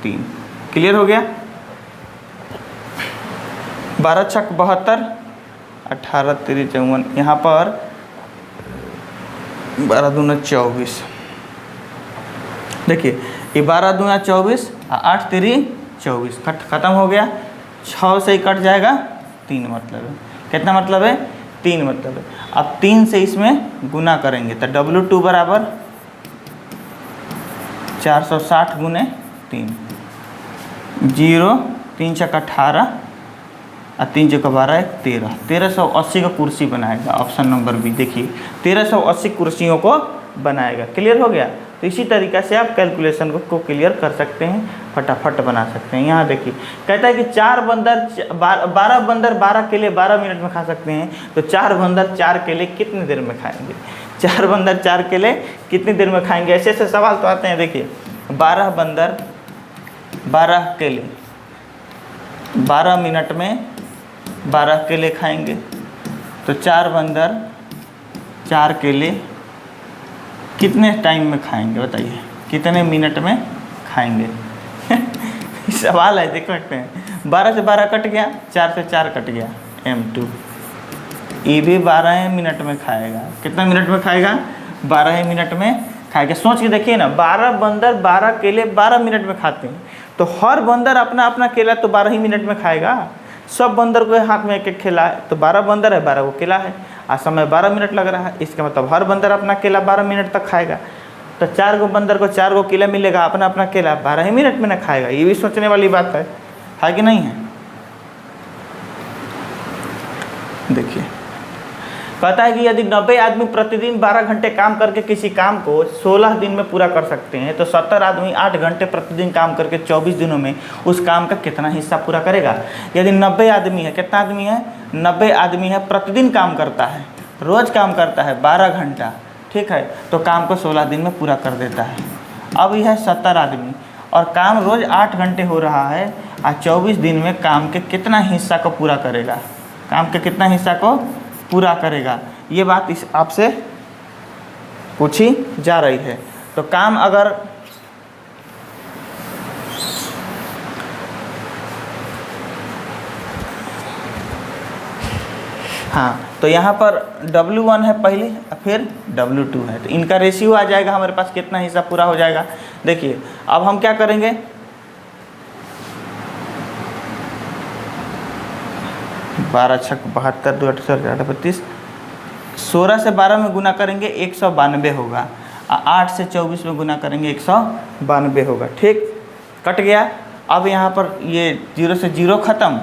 3। क्लियर हो गया? 12 छक 72, 18 3 54, यहाँ पर 12 दूना 24। देखिए ये 12 दूना 24, 8 3 24, खत्म हो गया। 6 से ही कट जाएगा, 3 मतलब है। कितना मतलब है? 3 मतलब है। अब 3 से इसमें गुना करेंगे तो W2 बराबर 460 गुने 3, 0 3 छक 18 और 3 छक 12 13, 1380 का कुर्सी बनाएगा। Option number B. देखिए 1380 कुर्सियों को बनाएगा। क्लियर हो गया? तो इसी तरीक़े से आप कैलकुलेशन को क्लियर कर सकते हैं, फटाफट बना सकते हैं। यहाँ देखिए, कहता है कि 12 बंदर 12 केले 12 मिनट में खा सकते हैं, तो 4 बंदर 4 केले कितनी देर में खाएंगे? 4 बंदर 4 केले कितनी देर में खाएंगे? ऐसे ऐसे सवाल तो आते हैं। देखिए 12 बंदर 12 केले 12 मिनट में 12 केले खाएंगे, तो 4 बंदर 4 केले कितने टाइम में खाएंगे? बताइए, कितने मिनट में खाएंगे? सवाल है, देख सकते हैं। 12 से 12 कट गया, 4 से 4 कट गया, M2। ये भी 12 मिनट में खाएगा। कितना मिनट में खाएगा? 12 मिनट में खाएगा। सोच के देखिए ना, 12 बंदर 12 केले 12 मिनट में खाते हैं, तो हर बंदर अपना अपना केला तो 12 ही मिनट में खाएगा। सब बंदर को हाथ में एक एक केला है, तो 12 बंदर है, 12 को केला है, और समय 12 मिनट लग रहा है। इसका मतलब हर बंदर अपना केला 12 मिनट तक खाएगा। तो 4 गो बंदर को 4 गो केला मिलेगा, अपना अपना केला 12 ही मिनट में ना खाएगा। ये भी सोचने वाली बात है कि नहीं है? देखिए, कहता है कि यदि 90 आदमी प्रतिदिन 12 घंटे काम करके किसी काम को 16 दिन में पूरा कर सकते हैं, तो 70 आदमी 8 घंटे प्रतिदिन काम करके 24 दिनों में उस काम का कितना हिस्सा पूरा करेगा? यदि 90 आदमी है, कितना आदमी है? 90 आदमी है, प्रतिदिन काम करता है, रोज़ काम करता है 12 घंटा, ठीक है, तो काम को 16 दिन में पूरा कर देता है। अब यह है 70 आदमी और काम रोज़ 8 घंटे हो रहा है, और 24 दिन में काम के कितना हिस्सा को पूरा करेगा? काम के कितना हिस्सा को पूरा करेगा? ये बात इस आपसे पूछी जा रही है। तो काम अगर हाँ, तो यहाँ पर W1 है पहले, फिर W2 है, तो इनका रेशियो आ जाएगा हमारे पास, कितना हिस्सा पूरा हो जाएगा। देखिए अब हम क्या करेंगे, 12 छक 72, 2 8 4 32, 16 से 12 में गुना करेंगे 192 होगा, 8 से 24 में गुना करेंगे 192 होगा। ठीक, कट गया। अब यहाँ पर ये 0 से 0 ख़त्म,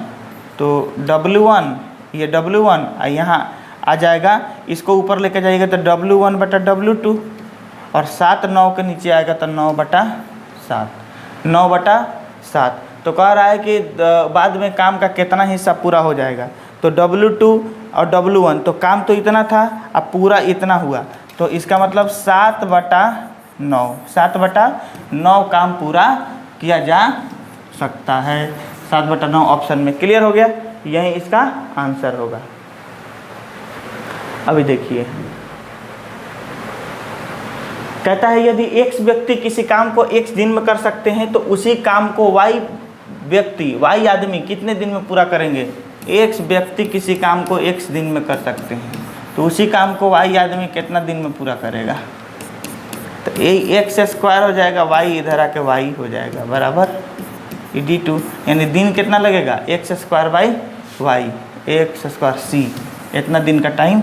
तो W1, ये W1 यहाँ आ जाएगा, इसको ऊपर लेके जाइएगा तो W1 बटा W2, और 7 9 के नीचे आएगा तो 9 बटा 7, 9 बटा 7। तो कह रहा है कि बाद में काम का कितना हिस्सा पूरा हो जाएगा, तो W2 और W1, तो काम तो इतना था, अब पूरा इतना हुआ, तो इसका मतलब 7 बटा 9, 7 बटा 9 काम पूरा किया जा सकता है। 7 बटा 9 ऑप्शन में क्लियर हो गया, यही इसका आंसर होगा। अभी देखिए, कहता है यदि X व्यक्ति किसी काम को X दिन में कर सकते हैं, तो उसी काम को Y व्यक्ति, Y आदमी कितने दिन में पूरा करेंगे? X व्यक्ति किसी काम को X दिन में कर सकते हैं, तो उसी काम को Y आदमी कितना दिन में पूरा करेगा? तो x स्क्वायर हो जाएगा, y इधर आके y हो जाएगा बराबर d2, यानी दिन कितना लगेगा? x square by Y, X square C, इतना दिन का टाइम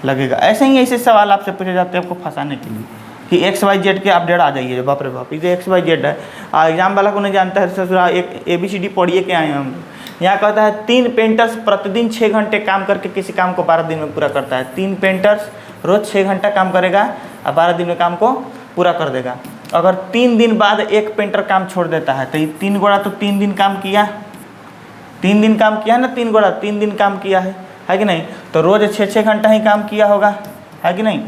लगेगा। ऐसे ही ऐसे सवाल आपसे पूछे जाते हैं आपको फंसाने के लिए कि एक्स वाई जेड के अपडेट आ जाइए, बाप रे बाप, ये एक्स वाई जेड है, एग्जाम वाला को नहीं जानता है, ससुरा एक ABCD पढ़िए के आए हैं हम। यहाँ कहता है 3 पेंटर्स प्रतिदिन 6 घंटे काम करके किसी काम को 12 दिन में पूरा करता है। 3 पेंटर्स रोज़ 6 घंटा काम करेगा और 12 दिन में काम को पूरा कर देगा। अगर 3 दिन बाद एक पेंटर काम छोड़ देता है, तो ये 3 गोड़ा तो 3 दिन काम किया, 3 दिन काम किया ना, 3 गोड़ा 3 दिन काम किया है कि नहीं? तो रोज़ 6-6 घंटा ही काम किया होगा, है कि नहीं?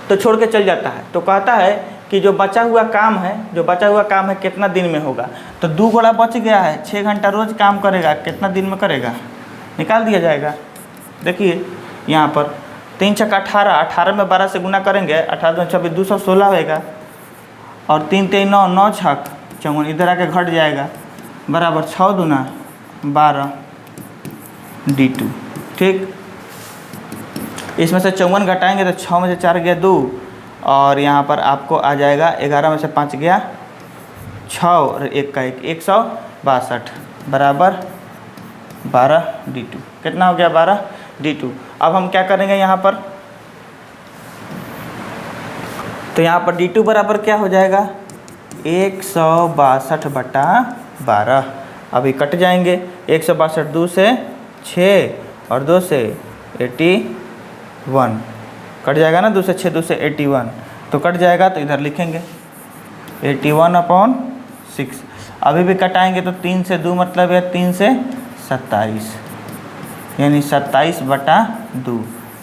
तो छोड़ के चल जाता है। तो कहता है कि जो बचा हुआ काम है कितना दिन में होगा? तो 2 गोड़ा बच गया है, 6 घंटा रोज़ काम करेगा, कितना दिन में करेगा? निकाल दिया जाएगा। देखिए यहाँ पर 3 छक्का 18, 18 में 12 से गुना करेंगे, 18 में 26, 216 होएगा, और 3 3 9, 9 छक 54, इधर आके घट जाएगा बराबर 6 दूना 12 d2। ठीक, इसमें से 54 घटाएंगे तो 6 में से 4 गया 2, और यहाँ पर आपको आ जाएगा 11 में से 5 गया 6 और 1 का 1, 162 बराबर 12 d2। कितना हो गया? 12 d2। अब हम क्या करेंगे यहाँ पर? तो यहाँ पर d2 बराबर क्या हो जाएगा? 162 बटा 12। अभी कट जाएंगे, 162 2 से 6 और 2 से 81 कट जाएगा ना, 2 से 6 2 से 81 तो कट जाएगा, तो इधर लिखेंगे 81/6। अभी भी कटाएंगे तो 3 से 2 मतलब है 3 से 27, यानी 27 बटा 2,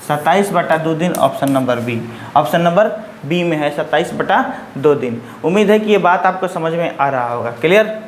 27 बटा 2 दिन, option number B. Option number B में है 27 बटा 2 दिन। उम्मीद है कि ये बात आपको समझ में आ रहा होगा। क्लियर?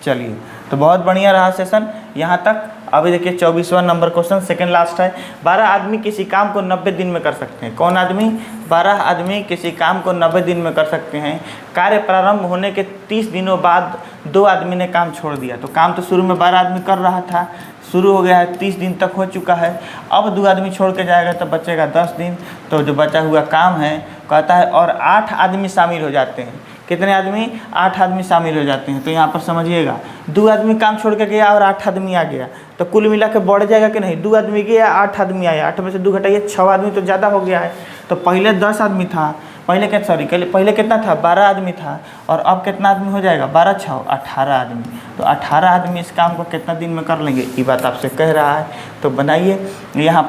चलिए, तो बहुत बढ़िया रहा सेशन यहाँ तक। अभी देखिए 24वां नंबर क्वेश्चन, सेकंड लास्ट है। 12 आदमी किसी काम को 90 दिन में कर सकते हैं। कौन आदमी? 12 आदमी किसी काम को 90 दिन में कर सकते हैं। कार्य प्रारंभ होने के 30 दिनों बाद 2 आदमी ने काम छोड़ दिया। तो काम तो शुरू में 12 आदमी कर रहा था, शुरू हो गया है, 30 दिन तक हो चुका है, अब 2 आदमी छोड़ के जाएगा तो बचेगा 10 दिन। तो जो बचा हुआ काम है, कहता है और 8 आदमी शामिल हो जाते हैं। कितने आदमी, 8 आदमी शामिल हो जाते हैं। तो यहाँ पर समझिएगा 2 आदमी काम छोड़ के गया और 8 आदमी आ गया, तो कुल मिला के बढ़ जाएगा कि नहीं। 2 आदमी गया, 8 आदमी आया, 8 में से 2 घटाइए, 6 आदमी तो ज़्यादा हो गया है। तो पहले 10 आदमी था, पहले कितना था, 12 आदमी था, और अब कितना आदमी हो जाएगा, 12 6 18 आदमी। तो 18 आदमी इस काम को कितना दिन में कर लेंगे, ये बात आपसे कह रहा है। तो बनाइए यहाँ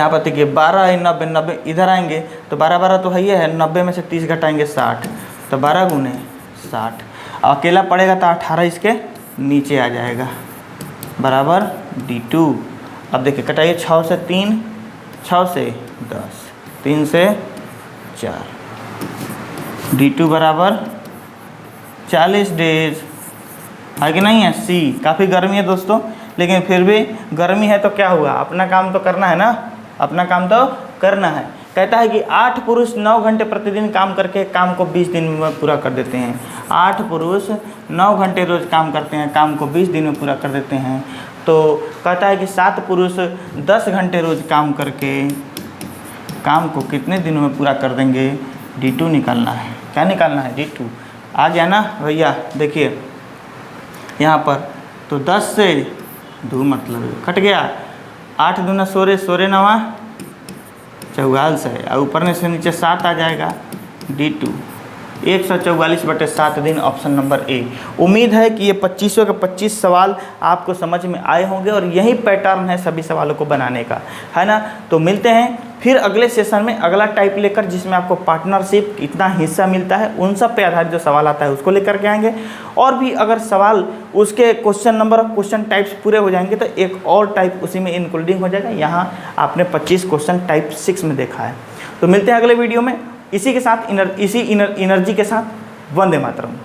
पर देखिए 12 90 90 इधर आएंगे तो 12 12 तो है ही है, 90 में से 30 घटाएंगे 60, तो 12 गुने 60। अकेला पड़ेगा तो 18 इसके नीचे आ जाएगा बराबर D2। अब देखिए कटाइए, 6 से 3, 6 से 10, 3 से 4, D2 बराबर 40 डेज है कि नहीं है। सी काफ़ी गर्मी है दोस्तों, लेकिन फिर भी गर्मी है तो क्या हुआ, अपना काम तो करना है ना, अपना काम तो करना है। कहता है कि 8 पुरुष 9 घंटे प्रतिदिन काम करके काम को 20 दिन में पूरा कर देते हैं। 8 पुरुष 9 घंटे रोज़ काम करते हैं, काम को 20 दिन में पूरा कर देते हैं। तो कहता है कि 7 पुरुष 10 घंटे रोज़ काम करके काम को कितने दिनों में पूरा कर देंगे, D2 निकालना है। क्या निकालना है, D2 आ गया ना भैया। देखिए यहाँ पर तो 10 से 2 मतलब कट गया, 8 दूना 16, 16 9 44 है, और ऊपर से नीचे 7 आ जाएगा, D2 144/7 दिन, ऑप्शन नंबर ए। उम्मीद है कि ये 25 के 25 सवाल आपको समझ में आए होंगे, और यही पैटर्न है सभी सवालों को बनाने का, है ना। तो मिलते हैं फिर अगले सेशन में अगला टाइप लेकर, जिसमें आपको पार्टनरशिप कितना हिस्सा मिलता है उन सब पे आधारित जो सवाल आता है उसको लेकर के आएंगे। और भी अगर सवाल उसके क्वेश्चन नंबर और क्वेश्चन टाइप्स पूरे हो जाएंगे तो एक और टाइप उसी में इंक्लूडिंग हो जाएगा। यहाँ आपने 25 क्वेश्चन टाइप 6 में देखा है। तो मिलते हैं अगले वीडियो में इसी के साथ इसी एनर्जी के साथ। वंदे मातरम।